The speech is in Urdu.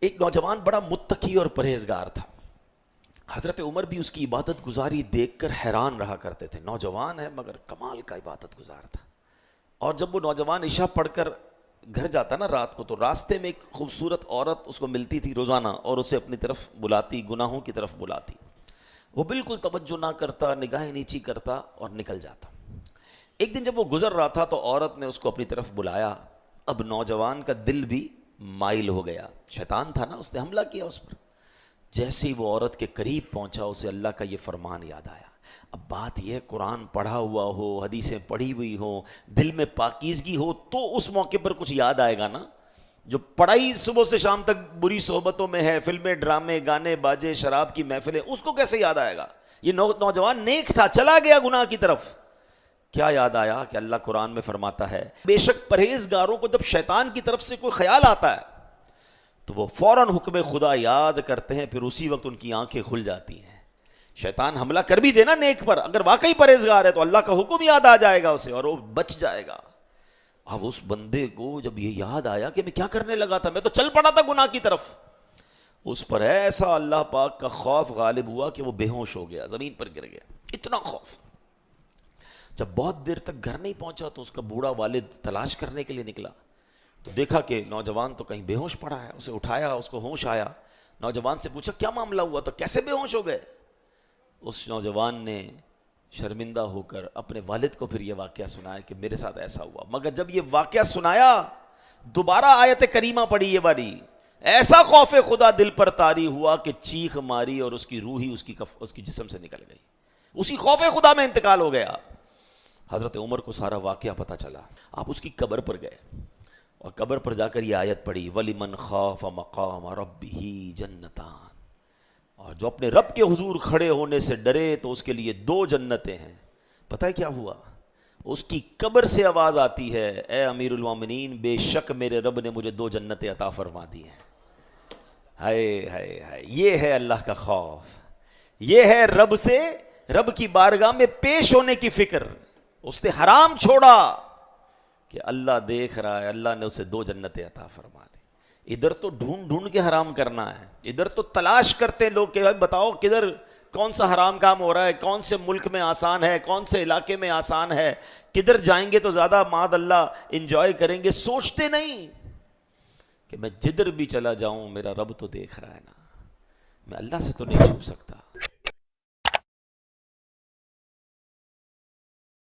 ایک نوجوان بڑا متقی اور پرہیزگار تھا. حضرت عمر بھی اس کی عبادت گزاری دیکھ کر حیران رہا کرتے تھے. نوجوان ہے مگر کمال کا عبادت گزار تھا. اور جب وہ نوجوان عشاء پڑھ کر گھر جاتا نا رات کو، تو راستے میں ایک خوبصورت عورت اس کو ملتی تھی روزانہ اور اسے اپنی طرف بلاتی، گناہوں کی طرف بلاتی. وہ بالکل توجہ نہ کرتا، نگاہیں نیچی کرتا اور نکل جاتا. ایک دن جب وہ گزر رہا تھا تو عورت نے اس کو اپنی طرف بلایا. اب نوجوان کا دل بھی مائل ہو گیا. شیطان تھا نا، اس نے حملہ کیا اس پر. جیسے ہی وہ عورت کے قریب پہنچا اسے اللہ کا یہ فرمان یاد آیا. اب بات یہ ہے، قرآن پڑھا ہوا ہو، حدیثیں پڑھی ہوئی ہو، دل میں پاکیزگی ہو تو اس موقع پر کچھ یاد آئے گا نا. جو پڑھائی صبح سے شام تک بری صحبتوں میں ہے، فلمیں، ڈرامے، گانے باجے، شراب کی محفلیں، اس کو کیسے یاد آئے گا؟ یہ نوجوان نیک تھا، چلا گیا گناہ کی طرف. کیا یاد آیا کہ اللہ قرآن میں فرماتا ہے بے شک پرہیزگاروں کو جب شیطان کی طرف سے کوئی خیال آتا ہے تو وہ فوراً حکم خدا یاد کرتے ہیں، پھر اسی وقت ان کی آنکھیں کھل جاتی ہیں. شیطان حملہ کر بھی دینا نیک پر، اگر واقعی پرہیزگار ہے تو اللہ کا حکم یاد آ جائے گا اسے اور وہ بچ جائے گا. اب اس بندے کو جب یہ یاد آیا کہ میں کیا کرنے لگا تھا، میں تو چل پڑا تھا گناہ کی طرف، اس پر ایسا اللہ پاک کا خوف غالب ہوا کہ وہ بے ہوش ہو گیا، زمین پر گر گیا. اتنا خوف. جب بہت دیر تک گھر نہیں پہنچا تو اس کا بوڑھا والد تلاش کرنے کے لیے نکلا تو دیکھا کہ نوجوان تو کہیں بے ہوش پڑا ہے. اسے اٹھایا، اس کو ہوش آیا. نوجوان سے پوچھا کیا معاملہ ہوا تھا، کیسے بے ہوش ہو گئے؟ اس نوجوان نے شرمندہ ہو کر اپنے والد کو پھر یہ واقعہ سنایا کہ میرے ساتھ ایسا ہوا. مگر جب یہ واقعہ سنایا دوبارہ آیت کریمہ پڑھی یہ والی، ایسا خوف خدا دل پر طاری ہوا کہ چیخ ماری اور اس کی روح ہی اس کی جسم سے نکل گئی. اسی خوف خدا میں انتقال ہو گیا. حضرت عمر کو سارا واقعہ پتہ چلا. آپ اس کی قبر پر گئے اور قبر پر جا کر یہ آیت پڑھی وَلِمَنْ خَافَ مَقَامَ رَبِّهِ جَنَّتَانِ، اور جو اپنے رب کے حضور کھڑے ہونے سے ڈرے تو اس کے لیے 2 جنتیں ہیں. پتہ ہے کیا ہوا؟ اس کی قبر سے آواز آتی ہے اے امیر المومنین، بے شک میرے رب نے مجھے 2 جنتیں عطا فرما دی ہیں. ہائے ہائے ہائے، یہ ہے اللہ کا خوف، یہ ہے رب کی بارگاہ میں پیش ہونے کی فکر. اس نے حرام چھوڑا کہ اللہ دیکھ رہا ہے، اللہ نے اسے 2 جنتیں عطا فرما دی. ادھر تو ڈھونڈ کے حرام کرنا ہے، ادھر تو تلاش کرتے لوگ کہ بتاؤ کدھر کون سا حرام کام ہو رہا ہے، کون سے ملک میں آسان ہے، کون سے علاقے میں آسان ہے، کدھر جائیں گے تو زیادہ معاذ اللہ انجوائے کریں گے. سوچتے نہیں کہ میں جدھر بھی چلا جاؤں میرا رب تو دیکھ رہا ہے نا، میں اللہ سے تو نہیں چھپ سکتا.